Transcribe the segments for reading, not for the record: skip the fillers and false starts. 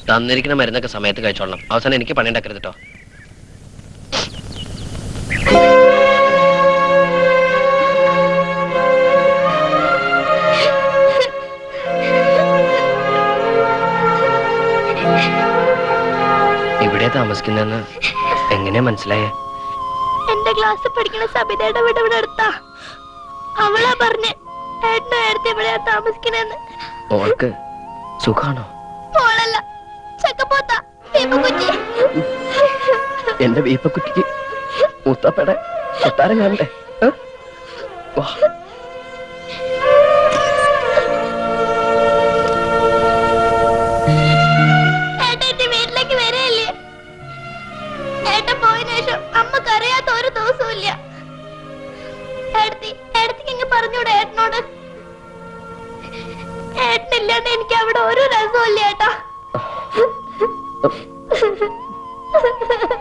തന്നിരിക്കുന്ന മരുന്നൊക്കെ സമയത്ത് കഴിച്ചോളണം. അവസാനം എനിക്ക് പണി ഉണ്ടാക്കരുത് കേട്ടോ. ഇവിടെ താമസിക്കുന്നെന്ന് എങ്ങനെയാ മനസ്സിലായേ? എന്റെ ക്ലാസ്സിൽ പഠിക്കുന്ന സബിതയുടെ വീട് ഇവിടെ അടുത്താ. അവളാ പറഞ്ഞേ ഏട്ടനും ഏടത്തി ഇവിടെയാ താമസിക്കണെന്ന്. ഓൾക്ക് സുഖാണോ? ഓളല്ല, ചക്കപ്പോത്ത വീപ്പക്കുറ്റി. എന്റെ വീപ്പക്കുറ്റിക്ക് മൂത്തപ്പടെ കൊട്ടാരം കാണണ്ടേ? ഏട്ടന്റെ വീട്ടിലേക്ക് വരെയല്ലേ? ഏട്ടൻ പോയതിനു ശേഷം അമ്മക്ക് അറിയാത്ത ഒരു ദിവസവും ഇല്ല. ഏടത്തിക്ക് ഇങ്ങ് പറഞ്ഞൂടെ ഏട്ടനോട്? ഏട്ടനില്ലാണ്ട് എനിക്ക് അവിടെ ഒരു രസവും ഇല്ല ഏട്ടാ.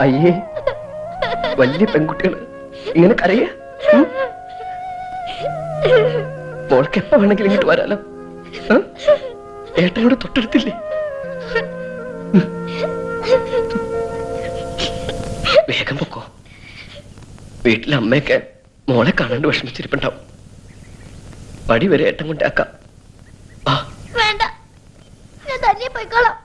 അയ്യേ, വലിയ പെൺകുട്ടികള് ഇങ്ങനെ കരയ. മോൾക്ക് എപ്പോ വേണമെങ്കിലും ഇങ്ങോട്ട് വരാലോ. ഏട്ടനോട് തൊട്ടടുത്തില്ലേ? വേഗം പൊക്കോ. വീട്ടിലെ അമ്മയൊക്കെ മോളെ കാണാണ്ട് വിഷമിച്ചിരിപ്പുണ്ടാവും. പടി വരെ ഏട്ടൻ കൊണ്ടാക്കാം. വേണ്ട, ഞാൻ തന്നെ പോയിക്കോളാം.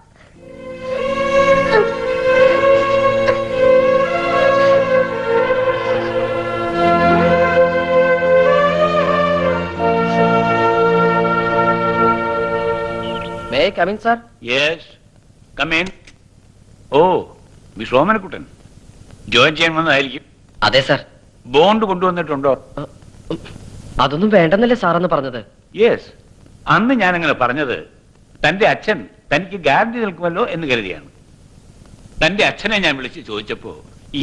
May I come in, sir? Yes, come in. Oh, Miss Romankutan. Join ചെയ്യാൻ വന്നതായിരിക്കും. അതെ സർ. ബോണ്ട് കൊണ്ടുവന്നിട്ടുണ്ടോ? അതൊന്നും വേണ്ടെന്നല്ലേ സാറെന്ന് പറഞ്ഞത്? യെസ്, അന്ന് ഞാൻ അങ്ങനെ പറഞ്ഞത് തന്റെ അച്ഛൻ തനിക്ക് ഗ്യാരണ്ടി നിൽക്കുമല്ലോ എന്ന് കരുതിയാണ്. തന്റെ അച്ഛനെ ഞാൻ വിളിച്ച് ചോദിച്ചപ്പോ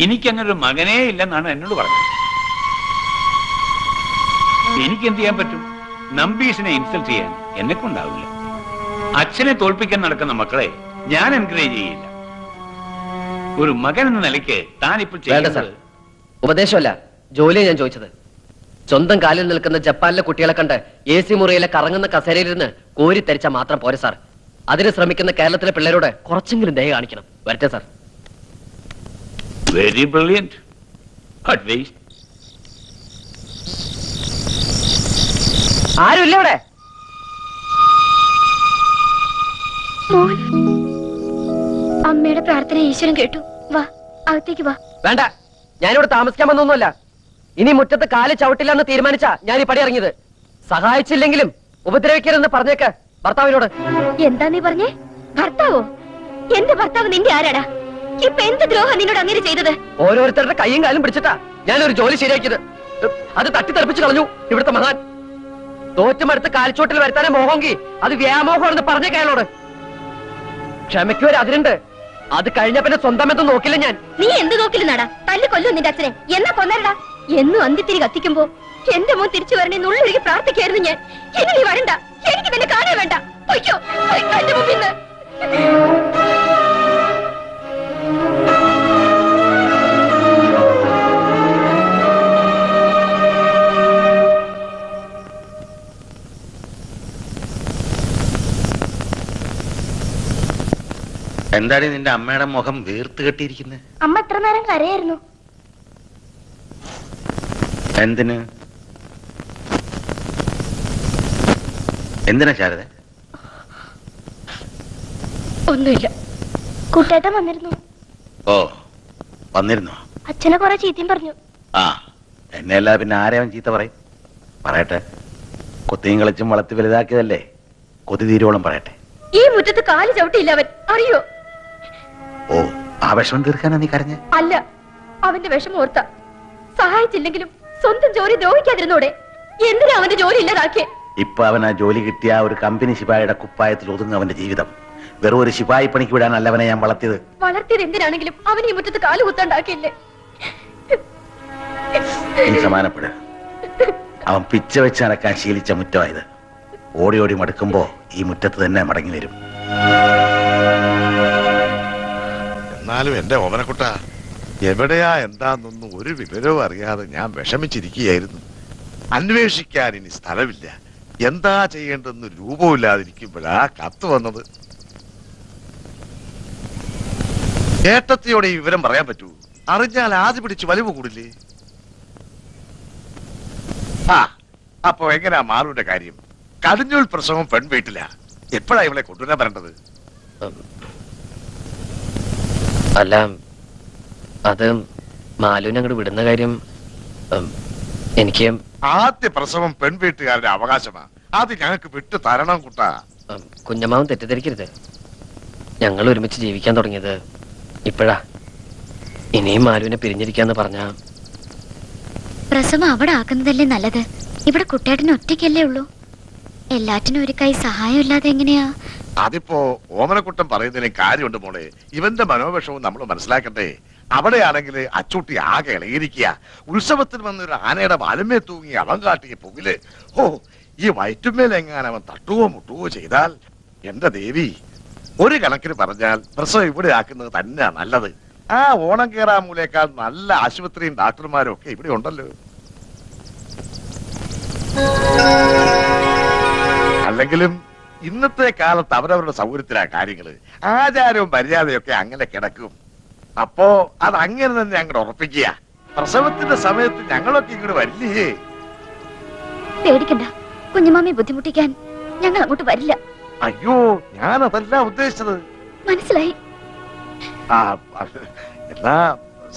എനിക്കങ്ങനെ ഒരു മകനേ ഇല്ലെന്നാണ് എന്നോട് പറഞ്ഞത്. എനിക്ക് എന്ത് ചെയ്യാൻ പറ്റും? നമ്പീസിനെ ഇൻസൾട്ട് ചെയ്യാൻ എന്നെ കൊണ്ടാവില്ല. അച്ഛനെ തോൽപ്പിക്കാൻ നടക്കുന്ന മക്കളെ ഞാൻ എൻകറേജ് ചെയ്യില്ല. ഒരു മകൻ എന്ന നിലയ്ക്ക് താനിപ്പോൾ ചെയ്യുന്നത് ഉപദേശമല്ല, ജോലിയാണ് ഞാൻ ചോദിച്ചത്. സ്വന്തം കാലിൽ നിൽക്കുന്ന ജപ്പാനിലെ കുട്ടികളെ കണ്ട് AC മുറിയിലെ കറങ്ങുന്ന കസേരയിലിരുന്ന് കോരി തരിച്ചാൽ മാത്രം പോരെ സാർ. അതിന് ശ്രമിക്കുന്ന കേരളത്തിലെ പിള്ളേരോട് കുറച്ചെങ്കിലും ദയ കാണിക്കണം. വരട്ടെ സാർ. Very brilliant advice. ആരുമില്ല ഇവിടെ? അമ്മയുടെ പ്രാർത്ഥന ഈശ്വരൻ കേട്ടു. വാ, അകത്തേക്ക് വാ. വേണ്ട, ഞാനിവിടെ താമസിക്കാൻ വന്നൊന്നുമല്ല. ഇനി മുറ്റത്ത് കാല് ചവിട്ടില്ല എന്ന് തീരുമാനിച്ചാ ഞാൻ ഈ പടി ഇറങ്ങിയത്. സഹായിച്ചില്ലെങ്കിലും ഉപദ്രവിക്കരുതെന്ന് പറഞ്ഞേക്ക് ഭർത്താവിനോട്. എന്താ നീ പറഞ്ഞേ? ഭർത്താവോ? എന്റെ ഭർത്താവ് നിന്റെ ആരാടാ? ഇപ്പൊ എന്ത് ദ്രോഹം നിന്നോട് അങ്ങനെ ചെയ്തത്? ഓരോരുത്തരുടെ കൈയും കാലും പിടിച്ചിട്ടാ ഞാനൊരു ജോലി ശരിയാക്കിയത്. അത് തട്ടിത്തെറിപ്പിച്ച് കളഞ്ഞു ഇവിടുത്തെ മഹാൻ. തോറ്റുമടുത്ത് കാൽച്ചോട്ടിൽ വരുത്താനേ മോഹമെങ്കിൽ അത് വ്യാമോഹമാണെന്ന് പറഞ്ഞേക്ക അയാളോട്. ക്ഷമയ്ക്കൊരു അതിരുണ്ട്. അത് കഴിഞ്ഞ പിന്നെ സ്വന്തം എന്തും നോക്കില്ല ഞാൻ. നീ എന്ത് നോക്കില്ലെന്നാടാ? തല്ലു കൊല്ലും നിന്റെ അച്ഛനെ. എന്നാ കൊന്നരടാ. എന്നും അന്തിത്തിരി കത്തിക്കുമ്പോ എന്റെ മോൻ തിരിച്ചു വരണേ നുള്ളൊരുക്കി പ്രാർത്ഥിക്കായിരുന്നു ഞാൻ. ഇനി നീ വരണ്ട. എനിക്ക് നിന്നെ കാണാൻ വേണ്ട. പൊയ്ക്കോ, പൊയ്ക്കോ എന്റെ മുമ്പിൽ നിന്ന്. എന്താണ് നിന്റെ അമ്മയുടെ മുഖം വീർത്ത് കെട്ടിയിരിക്കുന്നത്? അമ്മ എത്ര നേരം കരയായിരുന്നു. എന്തിന്? എന്തിനാ ശാരദ? ഒന്നുമില്ല. കുട്ടേട്ടൻ വന്നിരുന്നു. ഓ, വന്നിരുന്നോ? അച്ഛനെ കുറെ ചീത്തയും പറഞ്ഞു. ആ, എന്നെ അല്ലാതെ പിന്നെ ആരെയും ചീത്ത പറയും? പറയട്ടെ. കൊത്തിയും കളിച്ചും വളർത്തി വലുതാക്കിയതല്ലേ, കൊതി തീരോളം പറയട്ടെ. ഈ മുറ്റത്ത് കാല് ചവിട്ടിയില്ല അവൻ, അറിയോ? ഓ, ആ വിഷമം തീർക്കാനാ നീ കരഞ്ഞ? അല്ല, അവന്റെ വിഷമം ഓർത്ത. സഹായിച്ചില്ലെങ്കിലും സ്വന്തം ജോലി ദ്രോഹിക്കാതിരുന്നോടെ. എന്തിനാ അവന്റെ ജോലി ഇല്ലാതാക്കിയേ? ഇപ്പൊ അവൻ ആ ജോലി കിട്ടിയ ഒരു കമ്പനി ശിപായിയുടെ കുപ്പായത്തിൽ ഒതുങ്ങും അവന്റെ ജീവിതം. വെറും ഒരു ശിപായി പണിക്ക് വിടാനല്ല അവനെ ഞാൻ വളർത്തിയത്. വളർത്തിയത് എന്തിനാണെങ്കിലും അവൻ ഈ മുറ്റത്ത് കാല് കുത്താണ്ടാക്കിയില്ലേ? നീ സമാനപ്പെട്. അവൻ പിച്ച വെച്ച് നടക്കാൻ ശീലിച്ച മുറ്റമായത്. ഓടി ഓടി മടുക്കുമ്പോ ഈ മുറ്റത്ത് തന്നെ മടങ്ങി വരും. എന്നാലും എന്റെ ഓമനക്കുട്ട, എവിടെയാ എന്താന്നൊന്നും ഒരു വിവരവും അറിയാതെ ഞാൻ വിഷമിച്ചിരിക്കുകയായിരുന്നു. അന്വേഷിക്കാൻ ഇനി സ്ഥലമില്ല. എന്താ ചെയ്യേണ്ടെന്ന് രൂപമില്ലാതിരിക്കുമ്പോഴാ കത്ത് വന്നത്. ഏട്ടത്തിയോടെ ഈ വിവരം പറയാൻ പറ്റൂ? അറിഞ്ഞാൽ ആദ്യം പിടിച്ച് വലിവ് കൂടില്ലേ? ആ അപ്പൊ എങ്ങനെയാ മാളുവിന്റെ കാര്യം? കടിഞ്ഞൂൽ പ്രസവം പെൺവീട്ടില. എപ്പോഴാ ഇവളെ കൊണ്ടുവരാൻ വരേണ്ടത്? അല്ല, അത് മാലുവിനെ അങ്ങോട്ട് വിടുന്ന കാര്യം എനിക്ക് ആദ്യ പ്രസവം പെൺവീട്ടുകാരുടെ അവകാശമാ. അത് ഞങ്ങൾക്ക് വിട്ടു തരണം കുട്ടാ. കുഞ്ഞമ്മാവൻ തെറ്റിദ്ധരിക്കരുത്. ഞങ്ങൾ ഒരുമിച്ച് ജീവിക്കാൻ തുടങ്ങിയത് ഇപ്പോഴാ. ഇനിയും മാലുവിനെ പിരിഞ്ഞിരിക്കാന്ന് പറഞ്ഞാ പ്രസവം അവിടെ ആക്കുന്നതല്ലേ നല്ലത്. ഇവിടെ കുട്ടേട്ടന് ഒറ്റയ്ക്കല്ലേ ഉള്ളൂ. എല്ലാറ്റിനും ഒരു കൈ സഹായം ഇല്ലാതെ എങ്ങനെയാ? അതിപ്പോ ഓമനക്കുട്ടൻ പറയുന്നതിന് കാര്യമുണ്ട് മോളെ. ഇവന്റെ മനോവിഷവും നമ്മൾ മനസ്സിലാക്കട്ടെ. അവിടെയാണെങ്കിൽ അച്ചൂട്ടി ആകെ ഇളകിയിരിക്കുക. ഉത്സവത്തിന് വന്നൊരു ആനയുടെ വലമേ തൂങ്ങി അവൻ കാട്ടിയ പുകില്. ഓ, ഈ വയറ്റുമേലെങ്ങാൻ അവൻ തട്ടുവോ മുട്ടുവോ ചെയ്താൽ എന്റെ ദേവി, ഒരു കണക്കിന് പറഞ്ഞാൽ പ്രസവം ഇവിടെ ആക്കുന്നത് തന്നെയാ നല്ലത്. ആ ഓണം കേറാമൂലേക്കാൾ നല്ല ആശുപത്രിയും ഡാക്ടർമാരും ഒക്കെ ഇവിടെ ഉണ്ടല്ലോ. അല്ലെങ്കിലും ഇന്നത്തെ കാലത്ത് അവരവരുടെ സൗകര്യത്തിലാ കാര്യങ്ങള്. ആചാരവും മര്യാദയൊക്കെ അങ്ങനെ കിടക്കും. അപ്പോ അത് അങ്ങനെ തന്നെ അങ്ങോട്ട് ഉറപ്പിക്കുക. പ്രസവത്തിന്റെ സമയത്ത് ഞങ്ങളൊക്കെ ഇങ്ങോട്ട് വരില്ലേ? പേടിക്കണ്ട, കുഞ്ഞുമാമി ബുദ്ധിമുട്ടിക്കാൻ ഞങ്ങൾ അങ്ങോട്ട് വരില്ല. അയ്യോ, ഞാനതല്ല ഉദ്ദേശിച്ചത്. മനസ്സിലായി. ആ എന്നാ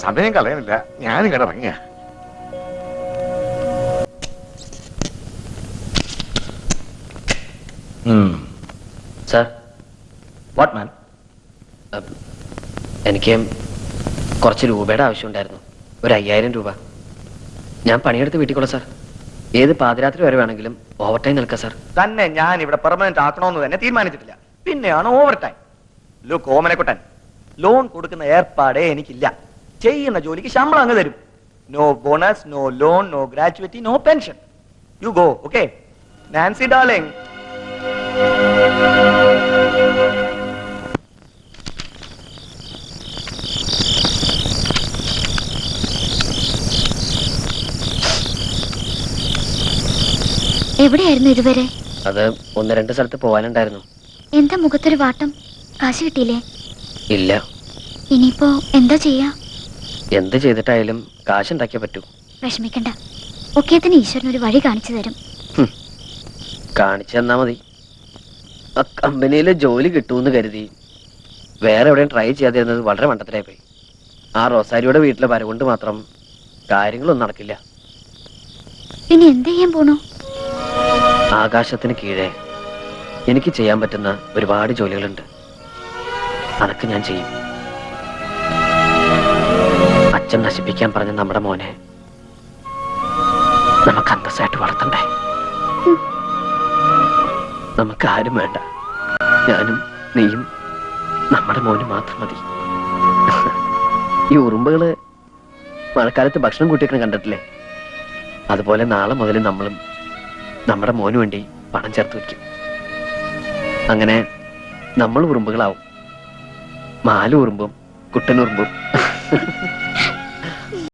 സമയം കളയാനില്ല, ഞാനിങ്ങോട്ട് ഇറങ്ങിയ. സാർ. What man? എനിക്ക് കുറച്ച് രൂപയുടെ ആവശ്യമുണ്ടായിരുന്നു. ഒരു 5000 രൂപ. ഞാൻ പണിയെടുത്ത് വീട്ടിൽ സാർ. ഏത് പാതിരാത്രി വരെ വേണമെങ്കിലും ഓവർ ടൈം നിൽക്കാം സാർ. തന്നെ ഞാൻ ഇവിടെ പെർമനന്റ് ആക്കണമെന്ന് തന്നെ തീരുമാനിച്ചിട്ടില്ല. പിന്നെയാണ് over time. Look Omanakuttan, loan കൊടുക്കുന്ന ഏർപ്പാടേ എനിക്കില്ല. ചെയ്യുന്ന ജോലിക്ക് ശമ്പളം അങ്ങ് തരും. No bonus, no loan, no gratuity, no pension. You go. Okay Nancy darling. എവിടെയായിരുന്നു ഇതുവരെ? അത് 1-2 സ്ഥലത്ത് പോകാനുണ്ടായിരുന്നു. എന്താ മുഖത്തൊരു വാട്ടം? കാശ് കിട്ടിയില്ലേ? ഇല്ല. ഇനിയിപ്പോ എന്താ ചെയ്യാ? എന്ത് ചെയ്തിട്ടായാലും കാശ് ഉണ്ടാക്കിയേ പറ്റൂ. വിഷമിക്കണ്ട, ഒക്കേത്തിന് ഈശ്വരൻ ഒരു വഴി കാണിച്ചു തരും. കാണിച്ചു തന്നാ മതി. ആ കമ്പനിയിൽ ജോലി കിട്ടുമെന്ന് കരുതി വേറെ എവിടെയും ട്രൈ ചെയ്യാതിരുന്നത് വളരെ മണ്ടത്തിലായി പോയി. ആ റോസാരിയുടെ വീട്ടിലെ വരവുകൊണ്ട് മാത്രം കാര്യങ്ങളൊന്നും നടക്കില്ല. പിന്നെ എന്ത് ചെയ്യാൻ പോണു? ആകാശത്തിന് കീഴെ എനിക്ക് ചെയ്യാൻ പറ്റുന്ന ഒരുപാട് ജോലികളുണ്ട്. അതൊക്കെ ഞാൻ ചെയ്യും. അച്ഛൻ നശിപ്പിക്കാൻ പറഞ്ഞ നമ്മുടെ മോനെ നമുക്ക് അന്തസ്സായിട്ട് വളർത്തണ്ടേ? നമുക്ക് ആരും വേണ്ട. ഞാനും നീയും നമ്മുടെ മോനും മാത്രം മതി. ഈ ഉറുമ്പുകള് മഴക്കാലത്ത് ഭക്ഷണം കൂട്ടിയൊക്കെ കണ്ടിട്ടില്ലേ? അതുപോലെ നാളെ മുതൽ നമ്മളും നമ്മുടെ മോന് വേണ്ടി പണം ചേർത്ത് വയ്ക്കും. അങ്ങനെ നമ്മൾ ഉറുമ്പുകളാവും. മാലു ഉറുമ്പും കുട്ടനുറുമ്പും.